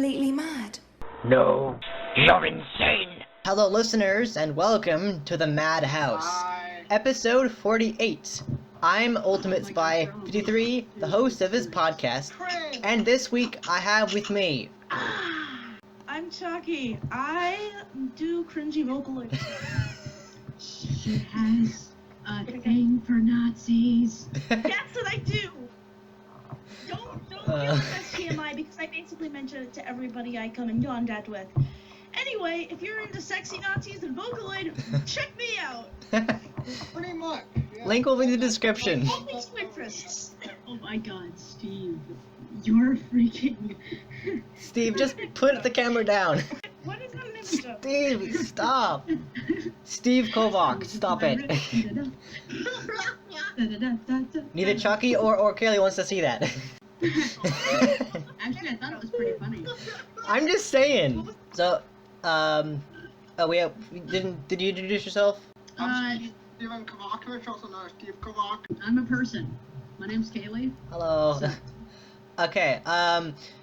completely mad? No, you're insane! Hello listeners, and welcome to the Madhouse. Hi. Episode 48. I'm Ultimate Spy 53, the host of this podcast, and this week I have with me... I'm Chakky. I do cringy vocaloids. She has a thing for Nazis. That's what I do! Don't give us TMI because I basically mention it to everybody I come in contact with. Anyway, if you're into sexy Nazis and Vocaloid, check me out! Pretty much. Yeah. Link will be in the description. Only to interests. Oh my god, Steve. You're freaking... Steve, just put the camera down. What is that an image of? Steve, stop. Steve Kovoc, stop it. Neither Chakky or Kaylee wants to see that. Actually, I thought it was pretty funny. I'm just saying. So, did you introduce yourself? I'm Steven Kovoc, also known as Steve Kovoc. I'm a person. My name's Kaylee. Hello. Okay,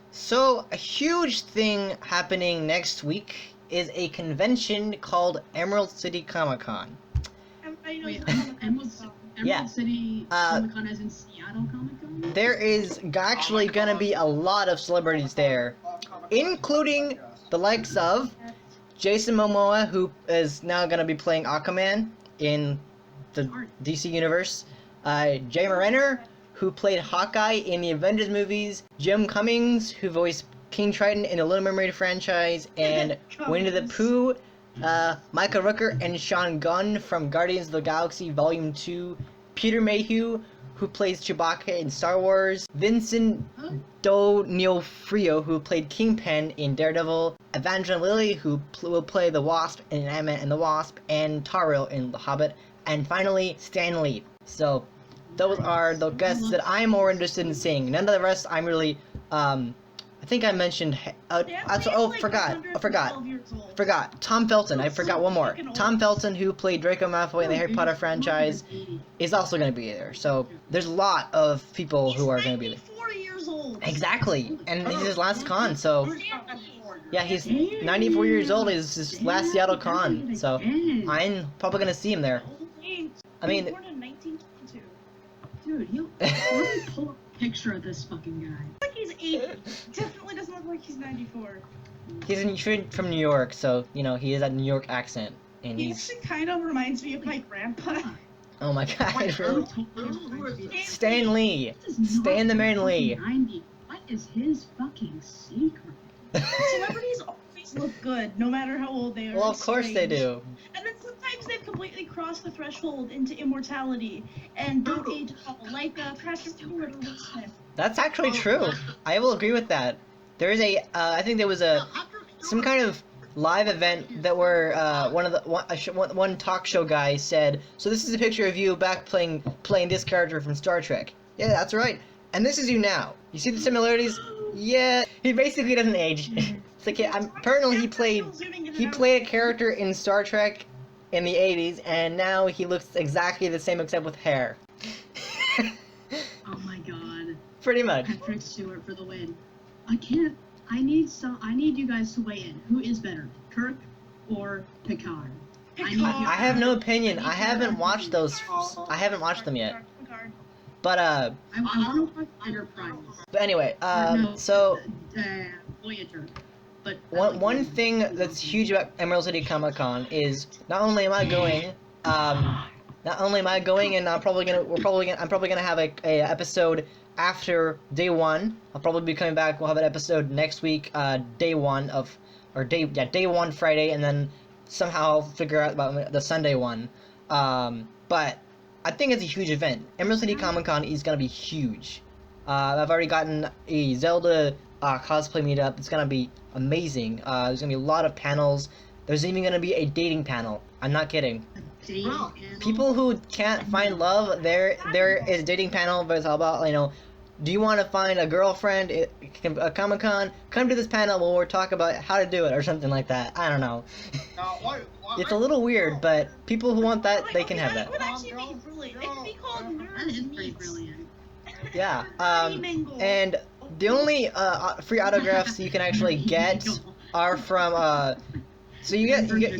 so a huge thing happening next week is a convention called Emerald City Comicon. Wait, Emerald City Comicon as in Seattle Comic-Con? There is actually gonna be a lot of celebrities there, including the likes of Jason Momoa, who is now gonna be playing Aquaman in the DC universe, Jay Renner, who played Hawkeye in the Avengers movies, Jim Cummings, who voiced King Triton in the Little Mermaid franchise, and Winnie the Pooh, Micah Rooker and Sean Gunn from Guardians of the Galaxy Volume 2, Peter Mayhew, who plays Chewbacca in Star Wars, Vincent D'Onofrio, who played Kingpin in Daredevil, Evangeline Lilly, who will play the Wasp in Ant-Man and the Wasp, and Tariel in The Hobbit, and finally, Stan Lee. So, those are the guests that I'm more interested in seeing. None of the rest I'm really, I think I mentioned, forgot. Tom Felton, I forgot one more. Tom Felton, who played Draco Malfoy in the Harry Potter franchise, is also going to be there. So, there's a lot of people who are going to be there. He's 94 years old. Exactly, and it's his last con, so... Yeah, he's 94 years old, it's his last Seattle con, so I'm probably going to see him there. I mean... Born in 1922. Dude, let me pull up a picture of this fucking guy. Like he's 80. Definitely doesn't look like he's 94. He's from New York, so, you know, he has that New York accent, and He he's... actually kind of reminds me of my grandpa. Oh my god, really? Who is this? Stan Lee! Stan the Man Lee! What is his fucking secret? Celebrities always look good, no matter how old they are. Well, of course they do. And then sometimes they've completely crossed the threshold into immortality and don't age at all, like Patrick Stewart or Will Smith. That's actually true. I will agree with that. There is a, I think there was some kind of live event that where one talk show guy said, so this is a picture of you back playing this character from Star Trek. Yeah, that's right. And this is you now. You see the similarities? Yeah, he basically doesn't age. It's like, apparently he played a character in Star Trek in the 80s, and now he looks exactly the same except with hair. Oh my god. Pretty much. Patrick Stewart for the win. I need you guys to weigh in. Who is better, Kirk or Picard? I have no opinion. I haven't watched those. I haven't watched them yet. But I want to watch Enterprise. But anyway, Voyager. But one thing that's huge about Emerald City Comicon is not only am I going, and I'm probably gonna have a episode after day one. I'll probably be coming back. We'll have an episode next week, day one Friday, and then somehow I'll figure out about the Sunday one. But I think it's a huge event. Emerald City Comicon is gonna be huge. I've already gotten a Zelda cosplay meetup. It's gonna be amazing. There's gonna be a lot of panels. There's even gonna be a dating panel. I'm not kidding. People who can't find love, there is a dating panel, but it's all about, you know, do you want to find a girlfriend at a Comic-Con? Come to this panel where we'll talk about how to do it, or something like that. I don't know. It's a little weird, but people who want that, they can have that. That would actually be brilliant. It could be called That is pretty brilliant. Yeah, and The only free autographs you can actually get are from so you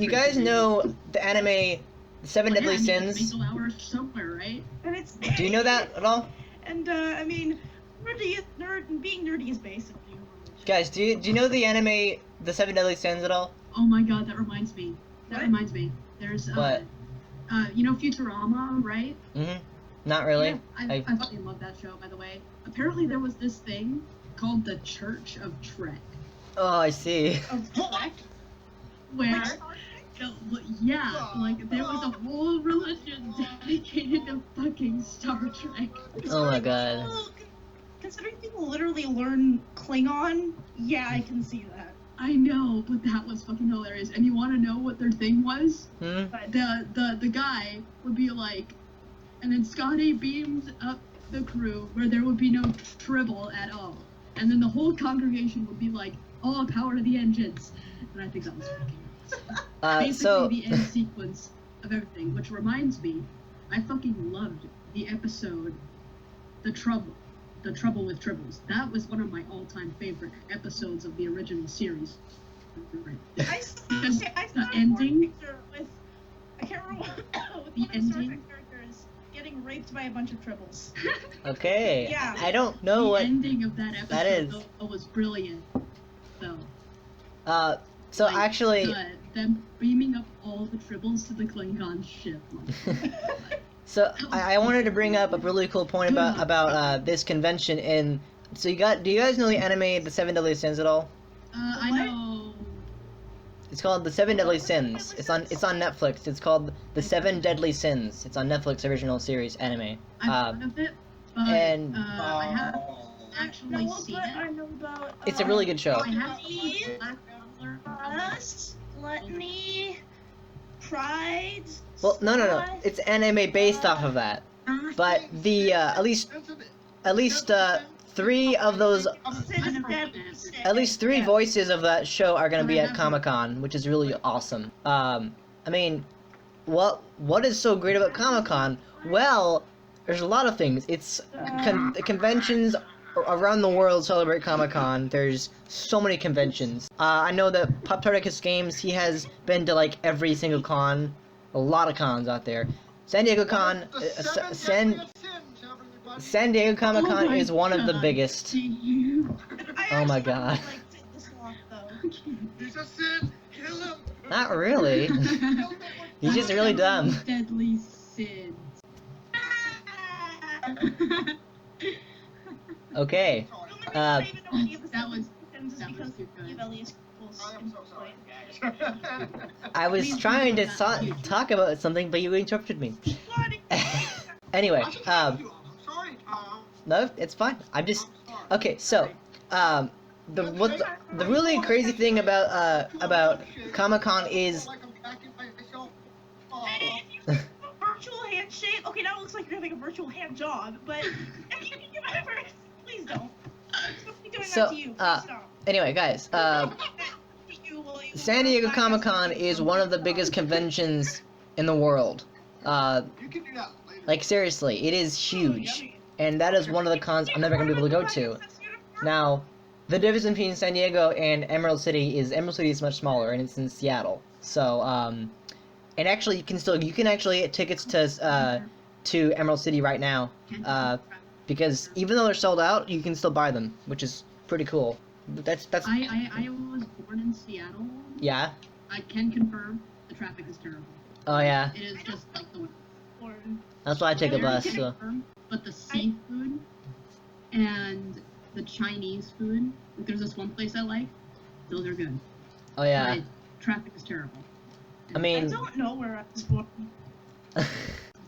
guys know the anime The Seven Deadly Sins. Somewhere, right? And it's. Do you know that at all? And I mean, being nerdy is basic. Guys, do you know the anime The Seven Deadly Sins at all? Oh my god, that reminds me. There's What? you know Futurama, right? Mm-hmm. Not really. Yeah, I fucking love that show, by the way. Apparently there was this thing called the Church of Trek. Oh, I see. Of Trek? Where, yeah, like there was a whole religion dedicated to fucking Star Trek. Oh my god. Considering people literally learn Klingon, yeah, I can see that. I know, but that was fucking hilarious. And you want to know what their thing was? Hmm? The guy would be like, and then Scotty beams up the crew where there would be no tribble at all. And then the whole congregation would be like, all power to the engines. And I think that was fucking basically so the end sequence of everything. Which reminds me, I fucking loved the episode, The Trouble with Tribbles. That was one of my all-time favorite episodes of the original series. I saw the ending. a picture with, I can't remember with The one of the Star ending. Trek characters getting raped by a bunch of tribbles. okay. Yeah. I don't know The what. ending of that episode that is. was brilliant. So. So Like, actually, them beaming up all the tribbles to the Klingon ship. so I wanted to bring up a really cool point about this convention. And so do you guys know the anime The Seven Deadly Sins at all? I know. It's called The Seven Deadly Sins. It's on Netflix. It's called The Seven Deadly Sins. It's on Netflix original series anime. I've heard of it, but and- I haven't actually seen I it. know about. It's a really good show. I have Lust, Gluttony, Pride. Well, no. Slut. It's anime based off of that. But the at least three of those. At least three voices of that show are going to be at Comic-Con, which is really awesome. I mean, what is so great about Comic-Con? Well, there's a lot of things. It's conventions around the world celebrate Comic-Con. There's so many conventions. I know that Pop Tarticus Games, he has been to like every single con. A lot of cons out there. San Diego Con, San Diego Comic-Con is one of the biggest. Oh my god. He's a sin. Kill him. Not really. He's just really dumb. Deadly sins. Okay. that was too good. I am so sorry, guys. I was trying to talk about something, but you interrupted me. Anyway, I should tell you, I'm sorry, Tom. no, it's fine. I'm just I'm sorry. okay. So, the really crazy thing about Comic-Con is Like I'm packing myself. Virtual handshake. Okay, now it looks like you're having a virtual hand job, but if you can give it first, please don't. I'm supposed to be doing So, that to you. Please stop. anyway, guys. San Diego Comic-Con is one of the biggest conventions in the world. You can do that later. Like seriously, it is huge, and that is one of the cons I'm never gonna be able to go to. Now, the difference between San Diego and Emerald City is much smaller, and it's in Seattle. So, and actually, you can actually get tickets to Emerald City right now, because even though they're sold out, you can still buy them, which is pretty cool. That's I was born in Seattle. yeah. I can confirm the traffic is terrible. Oh yeah, It is just like the that's why I take a bus. So. But the seafood and the Chinese food, like there's this one place I like, those are good. Oh yeah. But traffic is terrible. I I mean. don't know where I was born.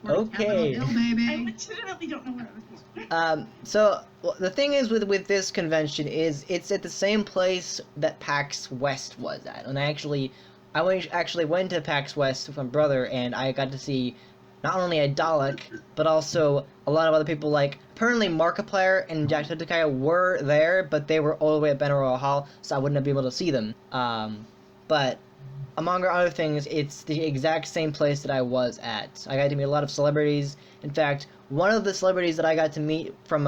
Okay. Capitol Hill, baby. I legitimately don't know where I was born. So the thing is with this convention is it's at the same place that PAX West was at, and I actually went to PAX West with my brother, and I got to see not only a Dalek but also a lot of other people. Like apparently Markiplier and Jacksepticeye were there, but they were all the way at Banner Royal Hall, so I wouldn't have been able to see them. But among other things, it's the exact same place that I was at. I got to meet a lot of celebrities. In fact, one of the celebrities that I got to meet from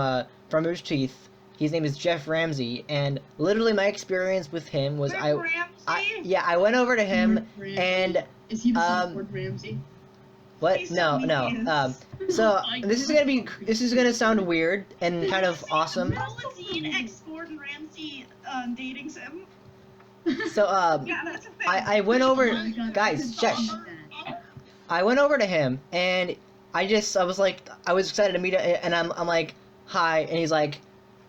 Rooster Teeth, His name is Jeff Ramsey, and literally my experience with him was Jeff I went over to him Ramsey. and Is he the son of Lord Ramsey? what? Please No, tell me no. he So this is gonna sound weird and kind of awesome. Velveteen ex Gordon Ramsay dating sim. So Yeah, that's a thing. I went over, Oh my God, guys, I shush. did that. I went over to him and I was like, I was excited to meet him, and I'm like, hi, and he's like,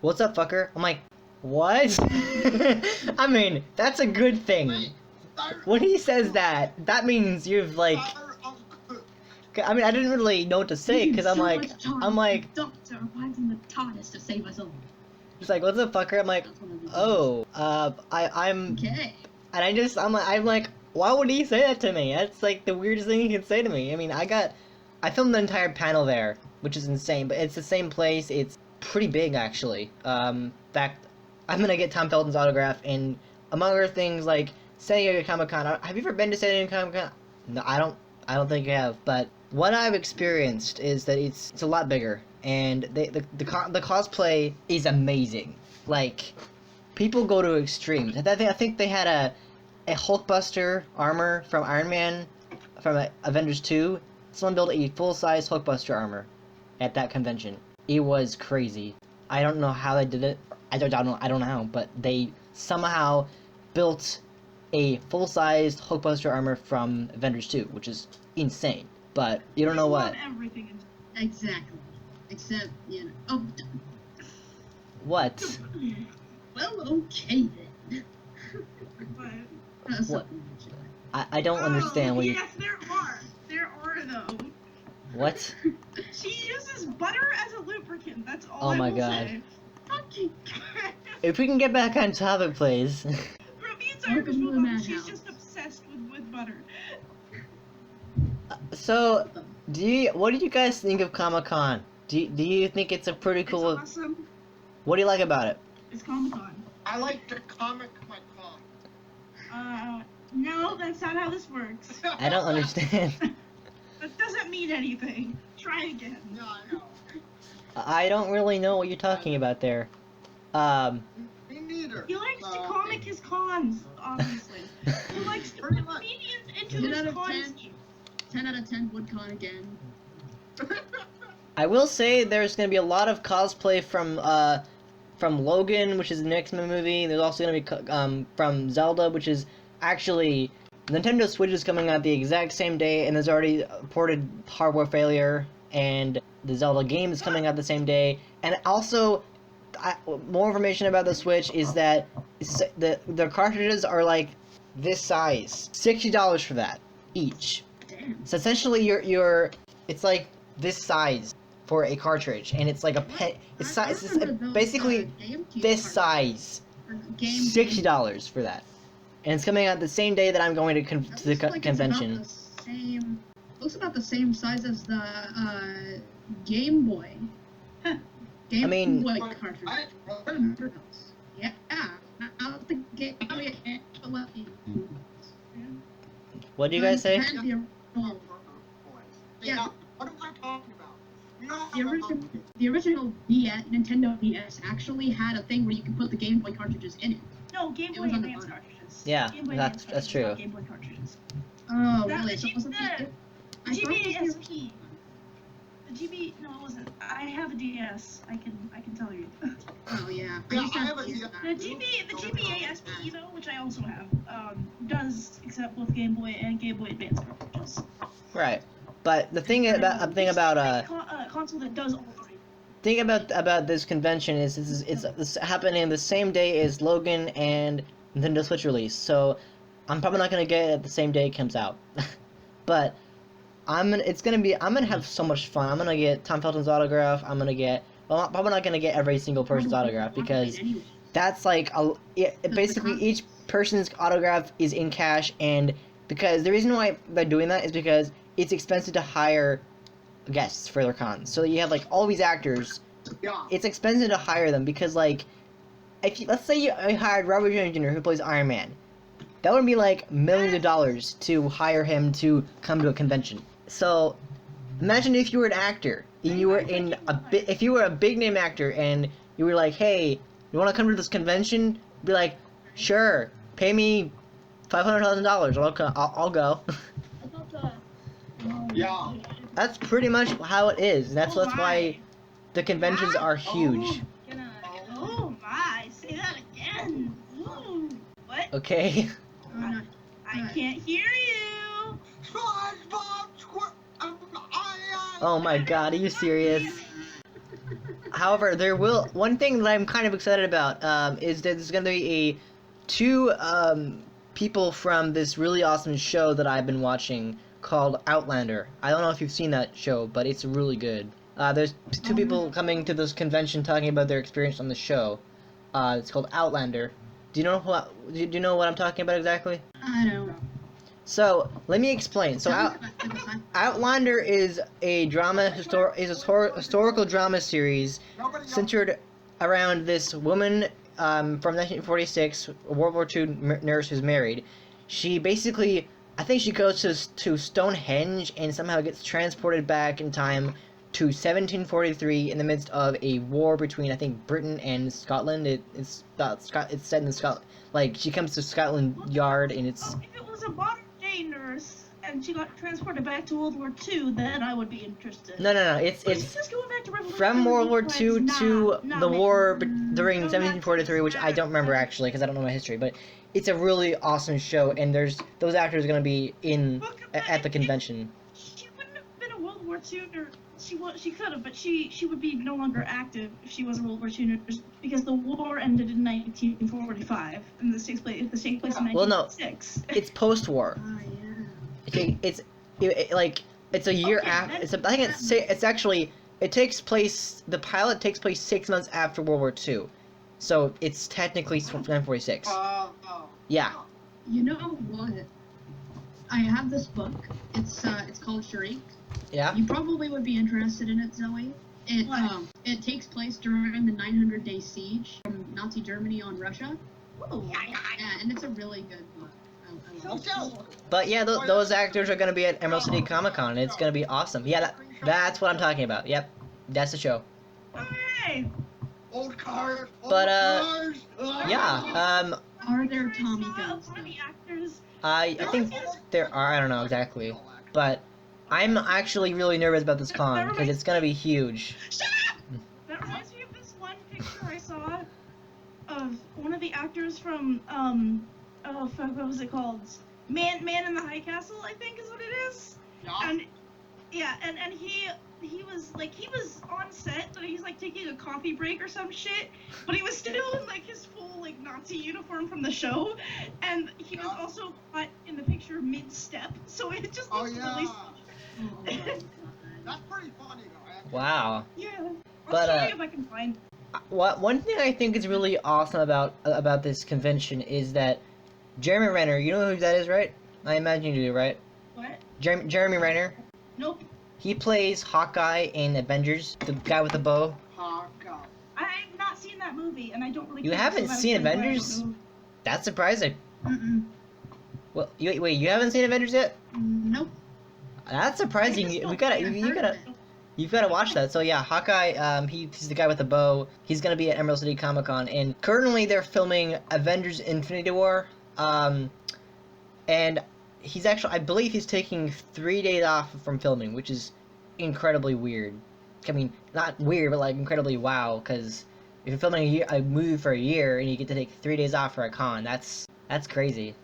what's up, fucker? I'm like, what? I mean, that's a good thing. When he says that, that means you've like, I mean, I didn't really know what to say because I'm like, The doctor arrived in the TARDIS to save us all. he's like, what's up, fucker? I'm like, That's what I'm doing. oh, I'm, Okay. and I'm like, why would he say that to me? That's like the weirdest thing he can say to me. I mean, I filmed the entire panel there, which is insane, but it's the same place. It's pretty big, actually. In fact, I'm gonna get Tom Felton's autograph, and among other things, like San Diego Comic-Con. Have you ever been to San Diego Comic-Con? No, I don't think I have. But what I've experienced is that it's a lot bigger, and the cosplay is amazing. Like, people go to extremes. I think they had a Hulkbuster armor from Iron Man, from Avengers 2. Someone built a full-size Hulkbuster armor at that convention. It was crazy. I don't know how they did it. I don't know, but they somehow built a full-sized Hulkbuster armor from Avengers 2, which is insane. But you don't know what. Everything is Exactly. Except, Oh, What? well, okay then. but That's What? something to enjoy. I don't understand what you. Yes, there are. There are though. What? She uses butter as a lubricant. That's all. Oh I my will God. Say. Okay. If we can get back on topic, please. Ravine's Welcome Irish to the Bulldog. madhouse. She's just obsessed with butter. So, what do you guys think of Comic-Con? Do you think it's a pretty cool? It's awesome. What do you like about it? It's Comic-Con. I like the comic my con. No, that's not how this works. I don't understand. That doesn't mean anything. Try again. No, I know. I don't really know what you're talking about there. Me neither. He likes to comic his cons, obviously. He likes to put comedians into 10 his out of con 10. scheme. 10 out of 10 WoodCon again. I will say there's gonna be a lot of cosplay from Logan, which is the X-Men movie. There's also gonna be from Zelda, which is actually Nintendo Switch is coming out the exact same day, and there's already reported hardware failure, and the Zelda game is coming out the same day. And also, more information about the Switch is that the cartridges are like this size, $60 for that each. Damn. So essentially, it's like this size for a cartridge, and it's like a pen. It's basically this size. $60 for that, and it's coming out the same day that I'm going to the convention. Looks about the same size as the Game Boy. Game Boy cartridge. Yeah. Not the Game Boy. What do you guys say? Yeah. What am I talking about? The original DS, Nintendo DS actually had a thing where you could put the Game Boy cartridges in it. No, Game Boy was on the Advance bottom. cartridges. Yeah, Game Boy that's Advance true. cartridges, not Game Boy cartridges. Oh, That really? was So it wasn't the I thought it was GBASP. The GB, no, it wasn't. I have a DS. I can tell you. Oh yeah. Yeah, used to I have a DS. The GBASP though, which I also have, does accept both Game Boy and Game Boy Advance cartridges. Right, but the thing about console that does all three. thing about this convention is it's happening the same day as Logan and Nintendo Switch release, so I'm probably not gonna get it at the same day it comes out. But I'm gonna have so much fun. I'm gonna get Tom Felton's autograph. I'm probably not gonna get every single person's autograph because that's like basically each person's autograph is in cash, and because the reason why they're doing that is because it's expensive to hire guests for their cons. So you have like all these actors. Yeah. It's expensive to hire them because like let's say you hired Robert Downey Jr. who plays Iron Man. That would be like millions of dollars to hire him to come to a convention. So imagine if you were an actor and you were if you were a big name actor and you were like, hey, you want to come to this convention? Be like, sure, pay me $500,000. I'll go. I thought Yeah. That's pretty much how it is. That's why the conventions are huge. Oh my! Say that again. Ooh. What? Okay. I can't hear you. Oh my god, are you serious? However, one thing that I'm kind of excited about is that there's going to be two people from this really awesome show that I've been watching called Outlander. I don't know if you've seen that show, but it's really good. There's two people coming to this convention talking about their experience on the show. It's called Outlander. Do you know what I'm talking about exactly? I don't. So let me explain. So Outlander is a historical drama series centered around this woman from 1946, a World War II nurse who's married. She basically, I think she goes to Stonehenge and somehow gets transported back in time to 1743 in the midst of a war between, I think, Britain and Scotland. It's set in Scotland. Like, she comes to Scotland Yard and it's... If it was a modern day nurse and she got transported back to World War II, then I would be interested. No. It's just going back to Revolutionary from World War II to the war during Go 1743, which I don't remember actually because I don't know my history. But it's a really awesome show, and those actors are going to be at the convention. She wouldn't have been a World War II nurse. She could have, but she would be no longer active if she was a World War II nurse because the war ended in 1945, and this takes place in 1946. Well, no, it's post-war. Oh, yeah. Okay, it's a year after. I think it's actually the pilot takes place 6 months after World War II, so it's technically 1946. Yeah. You know what? I have this book. It's called Sharik. Yeah. You probably would be interested in it, Zoe. It takes place during the 900-day siege from Nazi Germany on Russia. Ooh. Yeah, and it's a really good book. I love it. But yeah, those actors are gonna be at Emerald City Comicon, and it's gonna be awesome. Yeah, that's what I'm talking about. Yep, that's the show. Okay. Old cars. But yeah, Are there Tommy guns? One of the actors. I think there are. I don't know exactly, but I'm actually really nervous about this con because it's gonna be huge. Shut up! That reminds me of this one picture I saw of one of the actors from oh fuck, what was it called? Man in the High Castle, I think is what it is. And yeah, and he was on set, but he's like taking a coffee break or some shit, but he was still in like his full like Nazi uniform from the show, and he was also caught in the picture mid-step, so it just looks really. That's pretty funny though. Actually. Wow. Yeah. But, I'll show you if I can find. One thing I think is really awesome about this convention is that Jeremy Renner, you know who that is, right? I imagine you do, right? What? Jeremy Renner. Nope. He plays Hawkeye in Avengers, the guy with the bow. Hawkeye. I've not seen that movie, and I don't really. You care, haven't so seen that's why I Avengers? don't know. That's surprising. Mm-mm. Well, wait, you haven't seen Avengers yet? Nope. That's surprising. You've gotta watch that. So yeah, Hawkeye, he's the guy with the bow. He's gonna be at Emerald City Comicon, and currently they're filming Avengers: Infinity War. And he's actually, I believe he's taking 3 days off from filming, which is incredibly weird. I mean, not weird, but like incredibly wow. Because if you're filming a movie for a year and you get to take 3 days off for a con, that's crazy.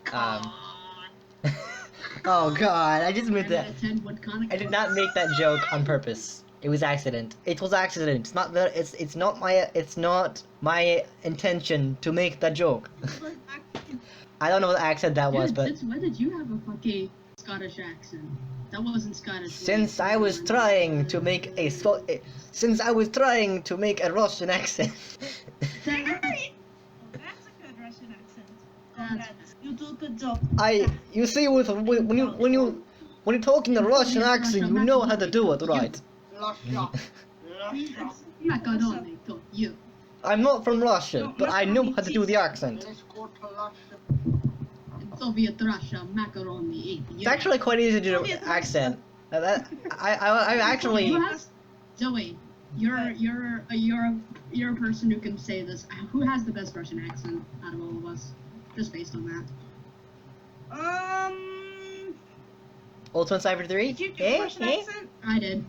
Oh god, I just meant that. I did not make that joke on purpose. It was accident. It was accident. It's not that. It's not my intention to make that joke. I don't know what accent that was, but Since when did you have a fucking Scottish accent? That wasn't Scottish. since I was trying to make a Russian accent. That's a good Russian accent. You do a good job. You see, when you talk in the Russian accent, you know how to do it, right? Russia. Macaroni to you. I'm not from Russia, but I know how to do the accent. Let's go to Russia. Soviet Russia, macaroni ate you. It's actually quite easy to do an accent. I actually. You have, Zoe, you're a you're a person who can say this. Who has the best Russian accent out of all of us? Just based on that. Ultimate Cyber 3? Did you do a Russian accent? I did.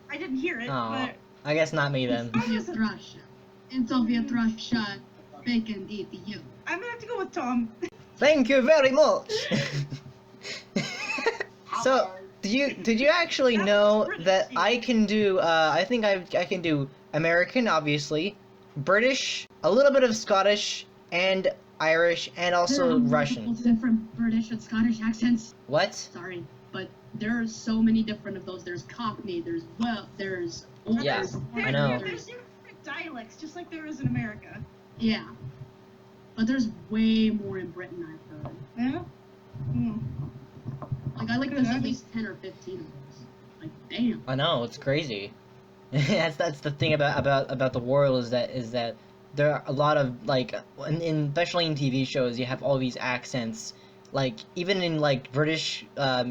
I didn't hear it, Oh, but I guess not me then. Soviet Russia. In Soviet Russia, they can eat you. I'm gonna have to go with Tom. Thank you very much. So, did you actually know that I can do? I think I can do American, obviously, British, a little bit of Scottish, and Irish, and also Russian. Different British and Scottish accents. What? Sorry, but there are so many different of those. There's Cockney. There's Old. Yeah, I know. There's different dialects, just like there is in America. Yeah, but there's way more in Britain, I've heard. Yeah. Hmm. Like I there's at least 10 or 15 of those. Like damn. I know, it's crazy. that's the thing about the world is that there are a lot of like especially in TV shows you have all these accents, like even in like British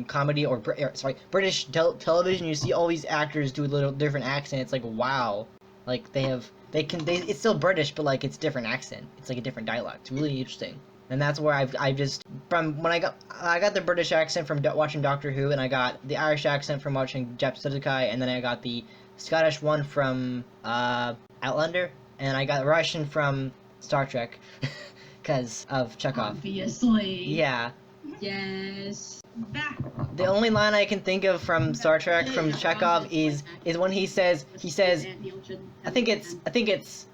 comedy or British television you see all these actors do a little different accent. It's like wow, like it's still British but like it's different accent. It's like a different dialect. It's really interesting. And that's where I've just from when I got the British accent from watching Doctor Who, and I got the Irish accent from watching Japanese, and then I got the Scottish one from Outlander, and I got Russian from Star Trek, because of Chekhov. Obviously. Yeah. Yes. The only line I can think of from Star Trek from Chekhov is when he says I think it's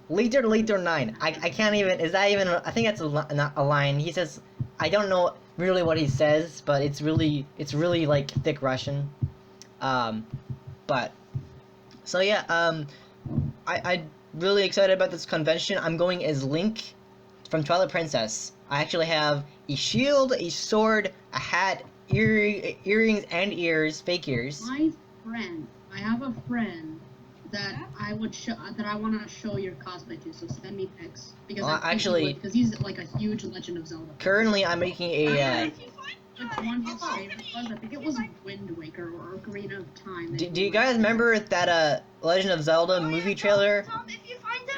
Liter 9. I can't even. Is that even? I think that's a line. He says, I don't know really what he says, but it's really like thick Russian. But so yeah. I'm really excited about this convention. I'm going as Link from Twilight Princess. I actually have a shield, a sword, a hat, earrings, and ears, fake ears. I have a friend that I want to show your cosplay to, so send me pics because he's like a huge Legend of Zelda. Currently, I'm making a. Which one his favorite was? I think it was Wind Waker or Ocarina of Time. Do you guys remember that Legend of Zelda movie trailer? Tom, if you find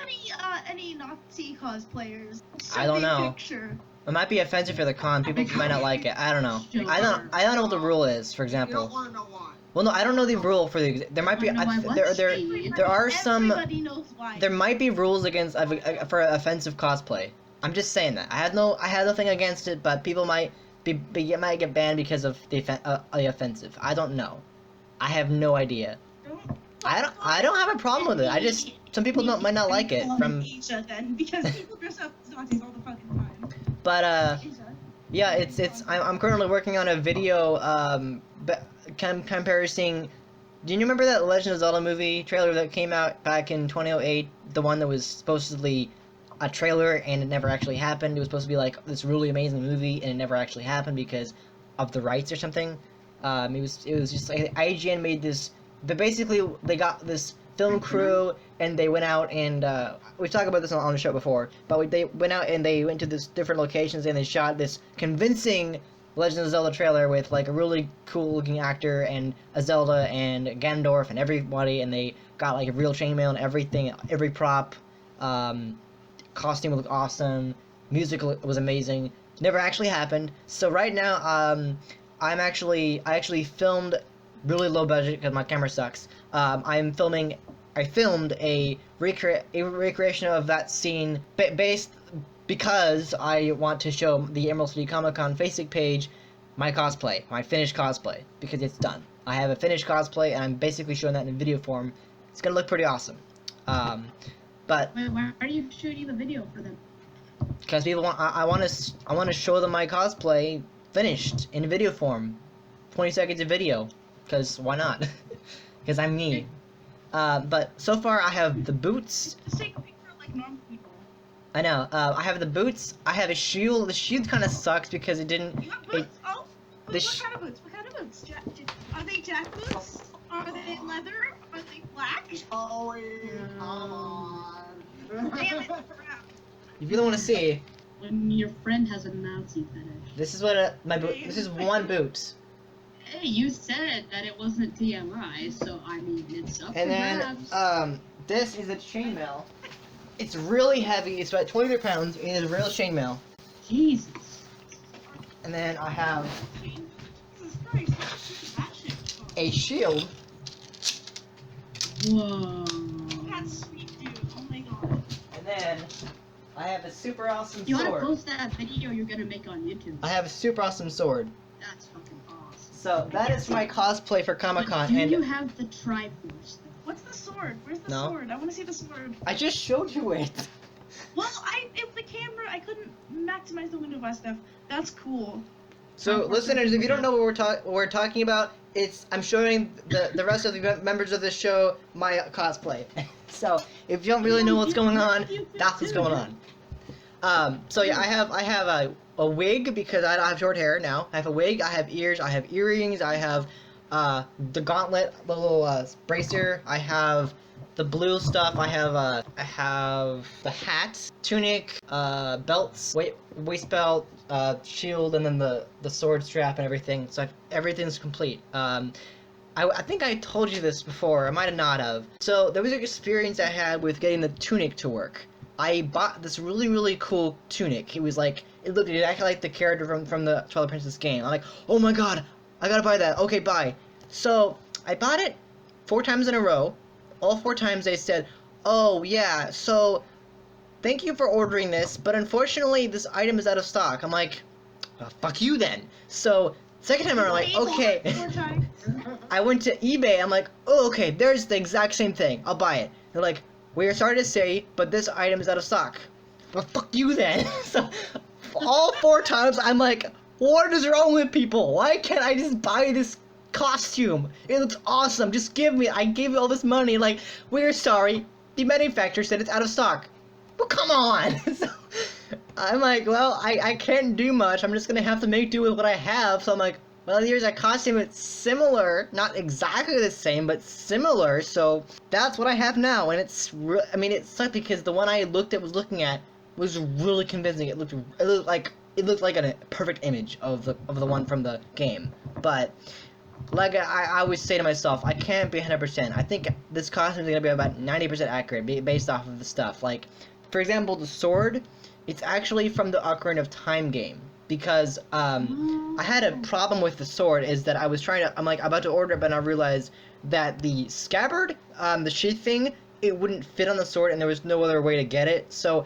any Nazi cosplayers, I don't know. Picture. It might be offensive for the con. People might not like it. I don't know. I don't know what the rule is. For example. You don't want to know why. Well, no, I don't know the rule for the. There might be. There are some. Everybody knows why. There might be rules against for offensive cosplay. I'm just saying that. I had nothing against it, but people might might get banned because of the offensive. I don't know. I have no idea. I don't have a problem with it. I just some people might not like it from. Asia then, because people dress up as Nazis all the fucking time. But yeah, it's. I'm currently working on a video comparison. Do you remember that Legend of Zelda movie trailer that came out back in 2008? The one that was supposedly a trailer and it never actually happened. It was supposed to be like this really amazing movie and it never actually happened because of the rights or something. It was just like IGN made this. But basically, they got this film crew and they went out and we've talked about this on the show before. But they went out and they went to this different locations and they shot this convincing Legend of Zelda trailer with like a really cool looking actor and a Zelda and Ganondorf and everybody, and they got like a real chainmail and everything, every prop. Costume looked awesome. Music was amazing. Never actually happened. So right now, I actually filmed really low budget because my camera sucks. I filmed a recreation of that scene based because I want to show the Emerald City Comicon Facebook page my cosplay, my finished cosplay, because it's done. I have a finished cosplay and I'm basically showing that in video form. It's gonna look pretty awesome. But wait, why are you shooting the video for them? Because people want, I want to show them my cosplay finished in video form, 20 seconds of video. Because why not? Because I'm me. But so far I have the boots. Just take a picture like normal people. I know. I have the boots. I have a shield. The shield kind of sucks because it didn't. You have boots? What kind of boots? Are they jack boots? Are they leather? Are they black? Come on. Damn it. If you don't want to see, When your friend has a Nazi fetish. this is what my boot. This is one boot. Hey, you said that it wasn't TMI, so I mean it's up And for then grabs. this is a chainmail. It's really heavy. It's about 23 pounds. It is real chainmail. Jesus. And then I have Jesus Christ, what's that shit? a shield. Whoa. That's sweet, dude. Oh my god. And then I have a super awesome You wanna sword. post that video you're gonna make on YouTube? I have a super awesome sword. That's fucking awesome. So that is my cosplay for But Comic-Con, do and you have the Triforce though? What's the sword? Where's the No. sword? I want to see the sword. I just showed you it. Well, the camera, I couldn't maximize the window by stuff. That's cool. So, listeners, if you don't know what we're talking about, I'm showing the rest of the members of this show my cosplay. So, if you don't really know what's going on, that's what's going on. So yeah, I have a wig because I don't have short hair now. I have a wig. I have ears. I have earrings. I have the gauntlet, the little bracer. I have the blue stuff. I have the hat, tunic, belts, waist belt, shield, and then the sword strap and everything. So everything's complete. I think I told you this before. I might have not have. So there was an experience I had with getting the tunic to work. I bought this really cool tunic. It looked exactly like the character from the Twilight Princess game. I'm like, oh my god, I gotta buy that. Okay, bye. So I bought it 4 times in a row. All 4 times they said, oh yeah, so thank you for ordering this, but unfortunately this item is out of stock. I'm like, well, fuck you then. So second time I'm like, okay. I went to eBay. I'm like, oh okay, there's the exact same thing. I'll buy it. They're like, we are sorry to say, but this item is out of stock. Well, fuck you then. So all 4 times I'm like, what is wrong with people? Why can't I just buy this costume? It looks awesome. Just give me. I gave you all this money. Like, we're sorry. The manufacturer said it's out of stock. Well, come on. So I'm like, well, I can't do much. I'm just gonna have to make do with what I have. So I'm like, well, here's a costume that's similar, not exactly the same, but similar. So that's what I have now, and I mean, it sucked because the one I was looking at was really convincing. It looked like a perfect image of the one from the game. But like I always say to myself, I can't be 100%. I think this costume is gonna be about 90% accurate, based off of the stuff. Like, for example, the sword. It's actually from the Ocarina of Time game. Because I had a problem with the sword is that I'm like about to order it, but I realized that the scabbard, the sheath thing, it wouldn't fit on the sword and there was no other way to get it. So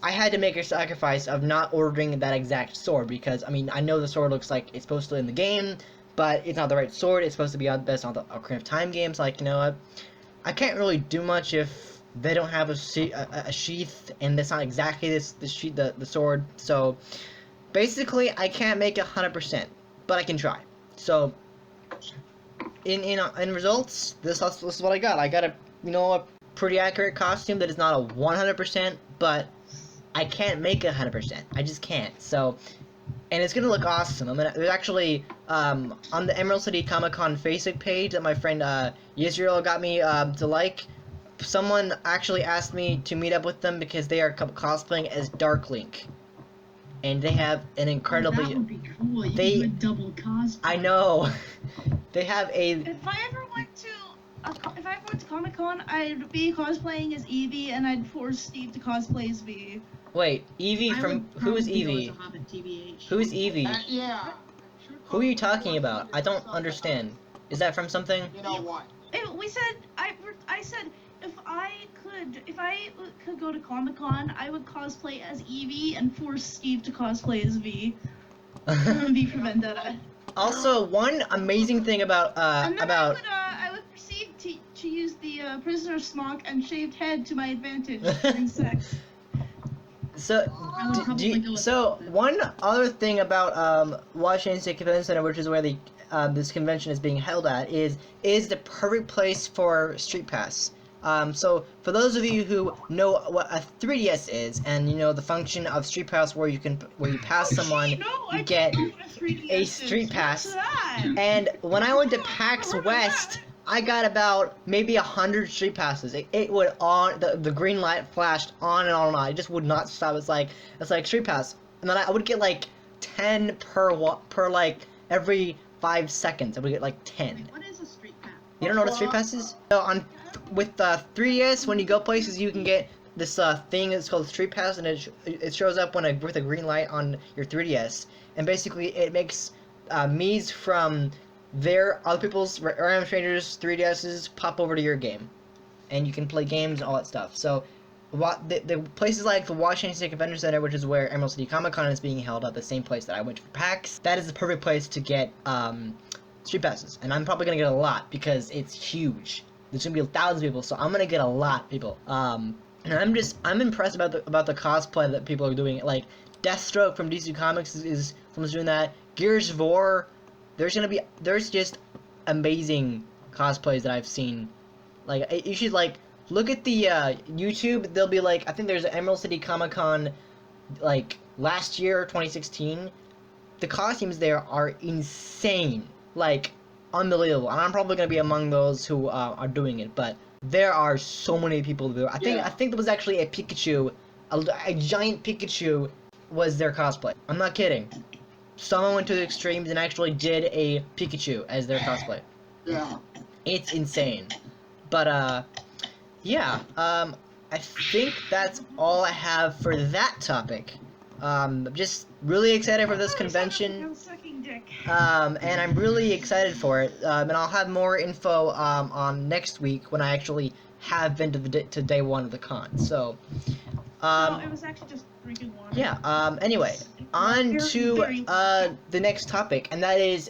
I had to make a sacrifice of not ordering that exact sword because, I mean, I know the sword looks like it's supposed to in the game, but it's not the right sword. It's supposed to be best on the Ocarina of Time games. Like, you know what? I can't really do much if they don't have a sheath and that's not exactly the sword. So basically, I can't make it 100%, but I can try. So, in results, this is what I got. I got a pretty accurate costume that is not a 100%, but I can't make it 100%. I just can't. So, and it's gonna look awesome. There's actually on the Emerald City Comicon Facebook page that my friend Yisrael got me to like. Someone actually asked me to meet up with them because they are cosplaying as Dark Link. And they have an incredibly. That would be cool. You could do a double cosplay. I know. They have a. If I ever went to Comic-Con, I'd be cosplaying as Eevee, and I'd force Steve to cosplay as V. Wait, Eevee from who is Eevee? Who is Eevee? Yeah. Who are you talking about? I don't understand. Is that from something? You know what? I said if I could go to Comic-Con, I would cosplay as Eevee and force Steve to cosplay as V. V for Vendetta. Also, one amazing thing about And then I would proceed to use the prisoner smock and shaved head to my advantage during sex. So, one other thing about Washington State Convention Center, which is where this convention is being held at, is the perfect place for Street Pass. So for those of you who know what a 3DS is, and you know the function of Street Pass where you pass someone, you get a Street Pass. And when I went to PAX West, I got about maybe 100 Street Passes. It would the green light flashed on and on and on. It just would not stop. It's like Street Pass, and then I would get like 10 per like every 5 seconds. I would get like 10. What is a Street Pass? You don't know what a street pass is? So with 3DS, when you go places, you can get this thing that's called Street Pass, and it shows up with a green light on your 3DS, and basically it makes Mii's from other people's random strangers 3DSs pop over to your game, and you can play games and all that stuff. So the places like the Washington State Convention Center, which is where Emerald City Comicon is being held at, the same place that I went for PAX, that is the perfect place to get street passes, and I'm probably gonna get a lot because it's huge. There's gonna be thousands of people, so I'm gonna get a lot of people. And I'm impressed about the cosplay that people are doing. Like Deathstroke from DC Comics is doing that. Gears of War, there's just amazing cosplays that I've seen. Like you should like look at the YouTube. There'll be like, I think there's an Emerald City Comicon like last year, 2016. The costumes there are insane, like unbelievable. And I'm probably gonna be among those who are doing it, but there are so many people there. I think there was actually a Pikachu, a giant Pikachu was their cosplay. I'm not kidding. Someone went to the extremes and actually did a Pikachu as their cosplay. Yeah. It's insane. But yeah, I think that's all I have for that topic. I'm just really excited for this convention. And I'm really excited for it. And I'll have more info on next week when I actually have been to day one of the con. So, no, it was actually just drinking water. Yeah. Anyway, on to the next topic, and that is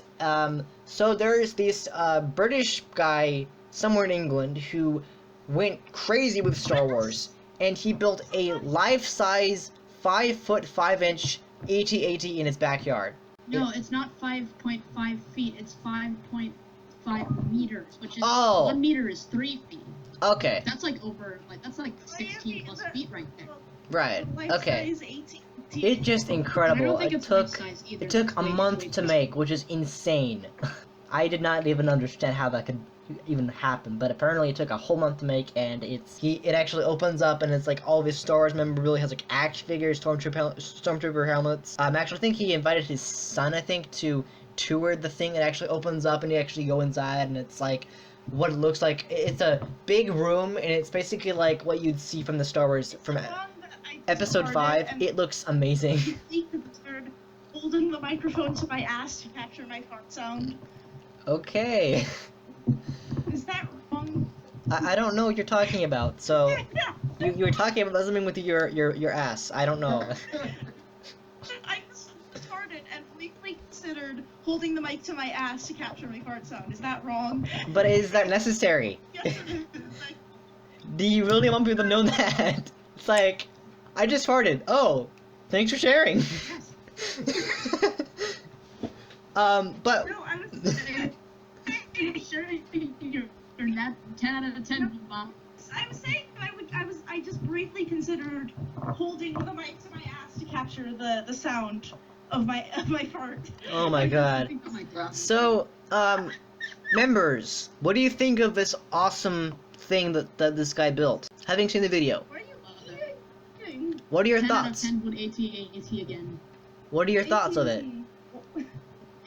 so there's this British guy somewhere in England who went crazy with Star Wars, and he built a life-size 5'5" AT-AT in his backyard. No, it's not 5.5 feet. It's 5.5 meters, which is 1 meter is 3 feet. Okay. That's like that's like 16 plus feet right there. Right. Okay. It's It's just incredible. I don't think It it's took life-size either. it took It's a way month to too make, which is insane. I did not even understand how that could even happen, but apparently it took a whole month to make, and it actually opens up, and it's like all of his Star Wars memorabilia, has like action figures, stormtrooper helmets. Actually, I think he invited his son, I think, to tour the thing. It actually opens up, and you actually go inside, and it's like what it looks like. It's a big room, and it's basically like what you'd see from the Star Wars from Episode 5. It looks amazing. Holding the microphone to my ass to capture my fart sound. Okay. Is that wrong? I don't know what you're talking about. So you were talking about something with your ass. I don't know. I just farted and briefly considered holding the mic to my ass to capture my fart sound. Is that wrong? But is that necessary? Yes, it is. Do you really want people to know that? It's like, I just farted. Oh, thanks for sharing. But No, I was Sure, you're not 10 out of 10, Mom. I was saying that I just briefly considered holding the mic to my ass to capture the sound of my fart. oh my god. Oh my god. So, members, what do you think of this awesome thing that this guy built? Having seen the video, Why are you eating? what are your 10 thoughts? out of 10 would AT again. What are your thoughts of it?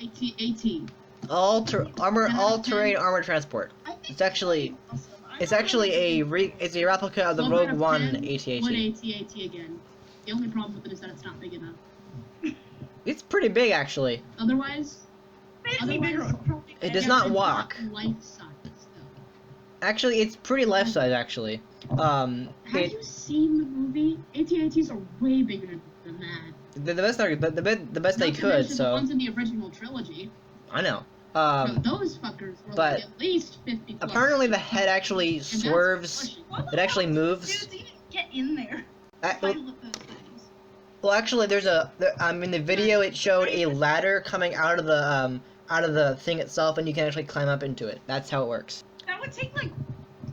AT. All-terrain armored transport. It's actually a replica of the 12 Rogue out of One 10 AT-AT. Would AT again. The only problem with it is that it's not big enough. It's pretty big, actually. Otherwise, It does not walk. Life size, though. Actually, it's pretty life-size, actually. Have you seen the movie? AT-ATs are way bigger than that. The best they Not to could. mention the So ones in the original trilogy. I know. Bro, those fuckers were but like at least 50 plus. Apparently, the head actually that's swerves. squishy. It actually moves. Dudes, even get in there. Fight with those things. Well, actually, in the video it showed a ladder coming out of the thing itself, and you can actually climb up into it. That's how it works. That would take like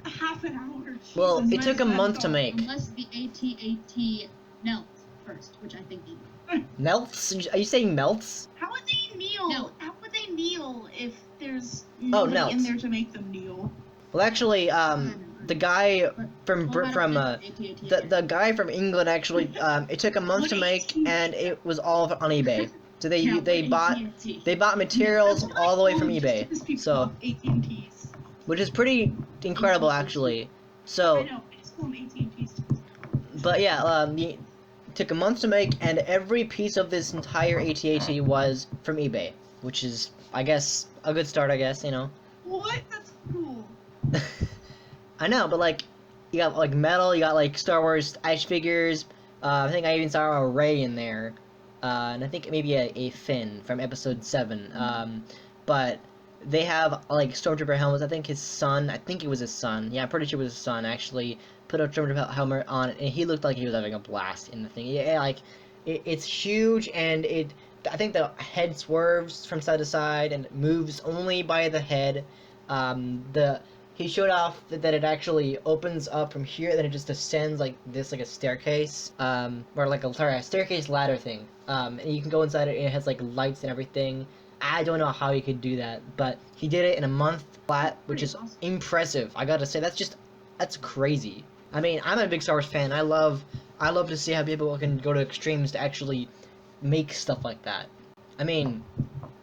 a half an hour. Well, Jesus, it took a where's that month to going? make. Unless the AT-AT melts first, which I think they do. Melts? Are you saying melts? How would they kneel? No. How would they kneel if there's Oh, nobody in knelt. there to make them kneel? Well, actually, the guy from the guy from England actually it took a month to make, and it was all on eBay. So they bought materials all the way from eBay. So AT&Ts. which is pretty incredible actually. I So, know. I just call them AT&T's. but yeah, it took a month to make, and every piece of this entire AT-AT was from eBay, which is, I guess, a good start. I guess, you know. What? That's cool. I know, but like, you got like metal, you got like Star Wars action figures. I think I even saw a Rey in there, and I think maybe a Finn from Episode 7. But they have like Stormtrooper helmets. I think his son. I think it was his son. Yeah, I'm pretty sure it was his son. Actually, put a Stormtrooper helmet on, and he looked like he was having a blast in the thing. Yeah, like it's huge, and I think the head swerves from side to side and moves only by the head. He showed off that it actually opens up from here, then it just ascends like this, like a staircase, or like a staircase ladder thing. And you can go inside it, and it has like lights and everything. I don't know how he could do that, but he did it in a month flat, which is impressive. I gotta say, that's crazy. I mean, I'm a big Star Wars fan. I love to see how people can go to extremes to actually make stuff like that. I mean,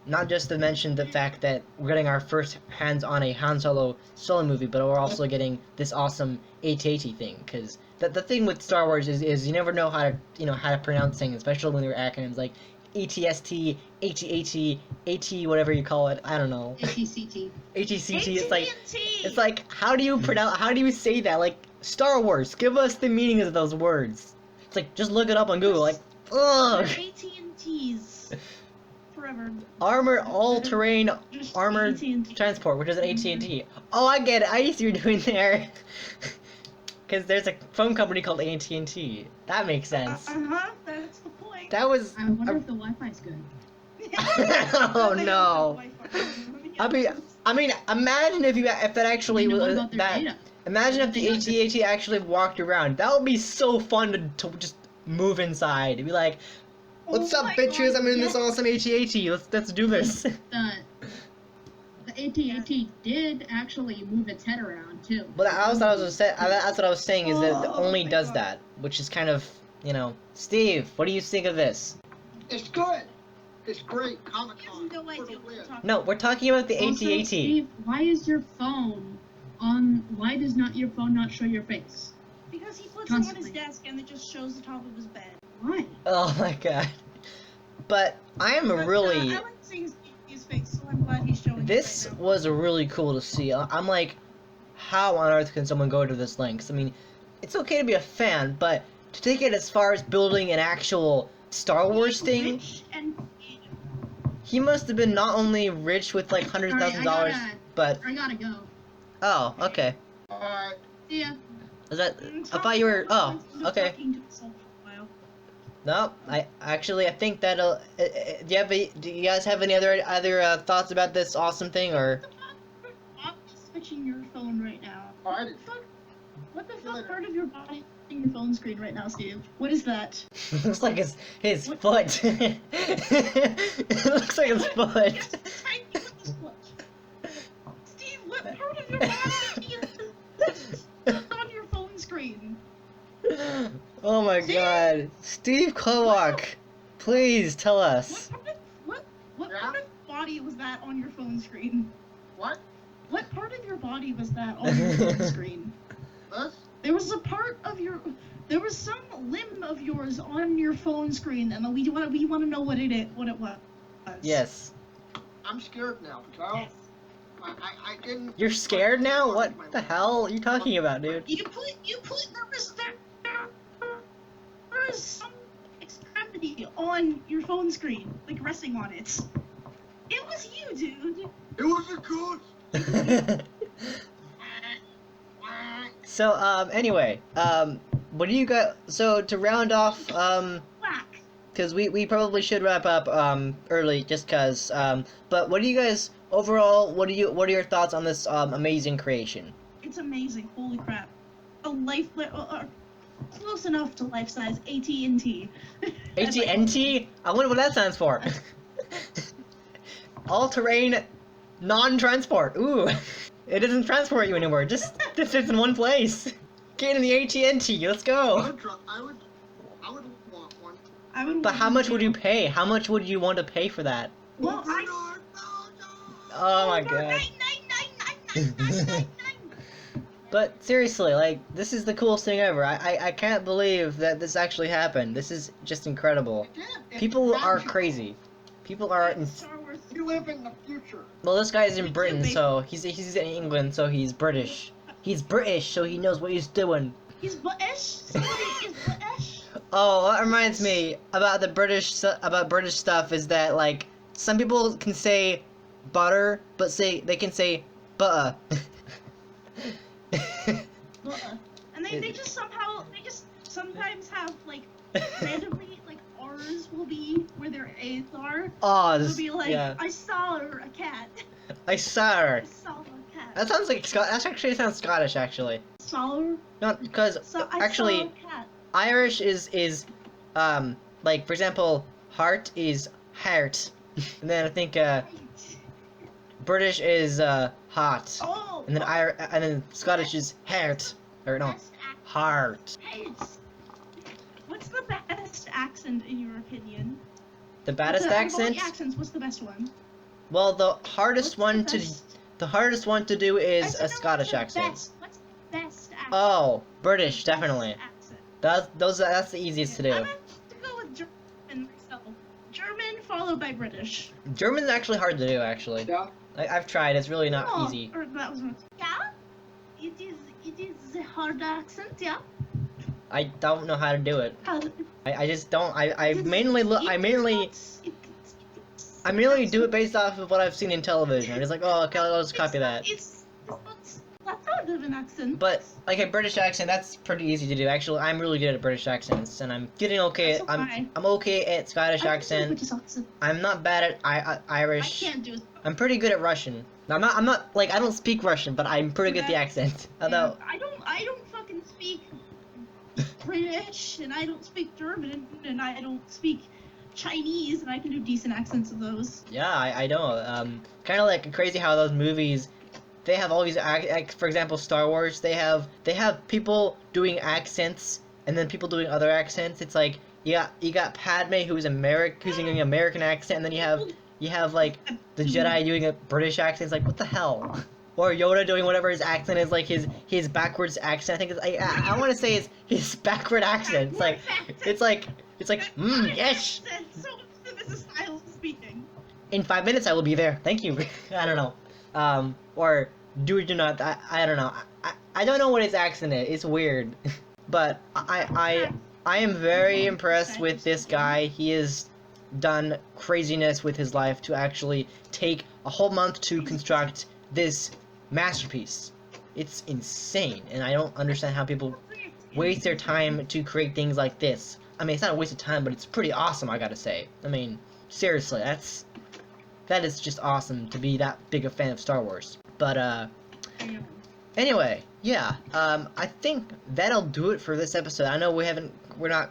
not just to mention the fact that we're getting our first hands on a Han Solo movie, but we're also getting this awesome AT-AT thing. Because the thing with Star Wars is you never know how to pronounce things, especially when they're acronyms like ETST, AT-AT, AT, whatever you call it. I don't know. ATCT. ATCT. It's like how do you say that? Like Star Wars, give us the meanings of those words. It's like just look it up on Google. Like ugh. AT&T's. Forever. Armored all-terrain Just armored AT&T. transport, which is an AT&T. Oh, I get it. I see what you're doing there. Because there's a phone company called AT&T. That makes sense. That's the point. That was. I wonder if the Wi-Fi's good. Oh no. I mean, imagine if that actually What was about their that. data? Imagine if the AT-AT actually walked around. That would be so fun to just move inside. It'd be like, "What's up, my bitches? God, I'm in this yes. awesome AT-AT. Let's do this." The AT-AT did actually move its head around too. But that's what I was saying is that it Oh only my does God. that, which is kind of, Steve, what do you think of this? It's good. It's great. He Comic-Con. has no idea what we're talking No, we're talking about the Also, AT-AT. Steve, why is your phone on? Why does your phone not show your face? Because he puts it on his Constantly. desk and it just shows the top of his bed. Why? Oh my god. But I am But, really. I like seeing his face, so I'm glad he's showing This it right now. was really cool to see. I'm like, how on earth can someone go to this lengths? I mean, it's okay to be a fan, but to take it as far as building an actual Star Wars thing, Rich and he must have been not only rich with like $100,000, Alright, but I gotta go. oh, okay. Alright. See ya. Is that? I thought you were. Oh, okay. Talking to himself for a while. No, I think that'll. Do you guys have any other thoughts about this awesome thing or? I'm switching your phone right now. Alright. What the fuck part of your body is in your phone screen right now, Steve? What is that? Looks like his foot. It looks like his foot. Yes, the tiny little foot. Steve, what part of your body is on your phone screen? Oh my god, Steve Kovoc, please tell us. What part of your body was that on your phone screen? What? What part of your body was that on your phone screen? This? There was a part of there was some limb of yours on your phone screen, and we want to know what it was. Yes. I'm scared now because I didn't. You're scared now? What the hell are you talking about, dude? You put there was some extremity on your phone screen, like resting on it. It was you, dude. It was a ghost. So, anyway, what do you got? So, to round off, Whack. because we probably should wrap up, early, just cause, but what do you guys, overall, what are your thoughts on this, amazing creation? It's amazing. Holy crap. Close enough to life-size AT&T. AT&T? I wonder what that stands for. All-terrain, non-transport. Ooh. It doesn't transport you anywhere. Just sits in one place. Get in the AT&T. Let's go. I would want one. I would. But how much would you pay? How much would you want to pay for that? Well, Oh my no, god. But seriously, like, this is the coolest thing ever. I can't believe that this actually happened. This is just incredible. It did. It's People are magical. crazy. People are. Star Wars. You live in the future. Well, this guy's in Britain, so he's in England, so he's British. He's British, so he knows what he's doing. He's British. Somebody is British. Oh, what reminds me about the British stuff is that, like, some people can say butter, but they can say butter. And they just sometimes have like randomly like R's will be where their A's are. Oh, It'll be like yeah. I saw a cat. I saw her. I saw a cat. That sounds like that actually sounds Scottish, actually. Saw her. Not because actually saw a cat. Irish is like, for example, heart is heart, and then I think British is hot, Oh. and then Scottish is heart, or no, Best accent. heart. Hey, what's the best accent in your opinion? The baddest Out of all accent? the accents, what's the best one? Well, the hardest What's the hardest one to do I is said a no, Scottish what's the accent. best- What's the best accent? Oh, British, Best definitely. accent. That's the easiest to do. I'm going to go with German myself. German followed by British. German's actually hard to do, actually. Yeah. I've tried. It's really not Oh, easy. Or that was yeah. It is a hard accent. Yeah. I don't know how to do it. How- I just don't. I it's- mainly look. I it's mainly not- I mainly do it based off of what I've seen in television. I'm just like, oh, okay, I'll just copy that. It's not that hard of an accent. But like a British accent, that's pretty easy to do. Actually, I'm really good at British accents, and I'm getting okay. So am I. I'm okay at Scottish I can do accent. British accent. I'm not bad at I Irish. can't do it. I'm pretty good at Russian. I'm not like I don't speak Russian, but I'm pretty good at the accent. Although I don't fucking speak British, and I don't speak German, and I don't speak Chinese, and I can do decent accents of those. yeah, I know. Kind of like crazy how those movies, they have all these for example, Star Wars. They have people doing accents, and then people doing other accents. It's like you got Padme who's doing an American accent, and then you have like the Jedi doing a British accent. It's like, what the hell? Or Yoda doing whatever his accent is, like his backwards accent. I think I want to say it's his backward accent. It's like yes. So this is style of speaking. In 5 minutes I will be there. Thank you. I don't know. Or do or do not. I don't know. I don't know what his accent is. It's weird. But I am very impressed with this guy. He has done craziness with his life to actually take a whole month to construct this masterpiece. It's insane, and I don't understand how people waste their time to create things like this. I mean, it's not a waste of time, but it's pretty awesome, I gotta say. I mean, seriously, that is just awesome to be that big a fan of Star Wars. But, anyway, yeah, I think that'll do it for this episode. I know we're not,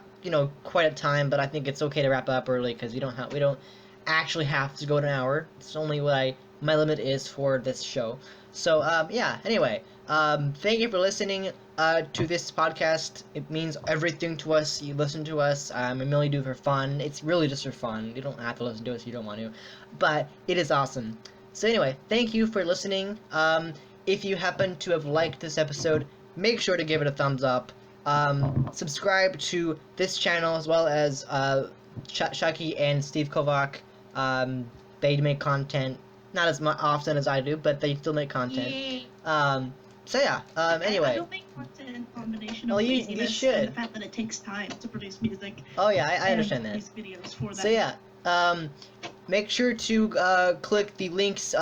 quite at time, but I think it's okay to wrap up early, because we don't actually have to go to an hour. It's only what my limit is for this show. So, yeah, anyway, thank you for listening to this podcast. It means everything to us. You listen to us. I mainly do it for fun. It's really just for fun. You don't have to listen to us if you don't want to. But it is awesome. So anyway, thank you for listening. If you happen to have liked this episode, make sure to give it a thumbs up. Subscribe to this channel as well as Chakky and Steve Kovoc. They make content. Not as often as I do, but they still make content. Yay. So yeah, anyway. I don't make content in combination of Well, you laziness should. and the fact that it takes time to produce music. Oh yeah, I and understand that. These videos for So that. yeah, make sure to click the links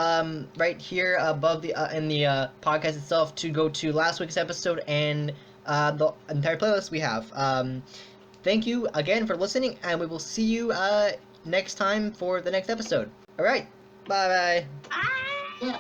right here above the in the podcast itself to go to last week's episode and the entire playlist we have. Thank you again for listening, and we will see you next time for the next episode. All right, bye bye. Bye.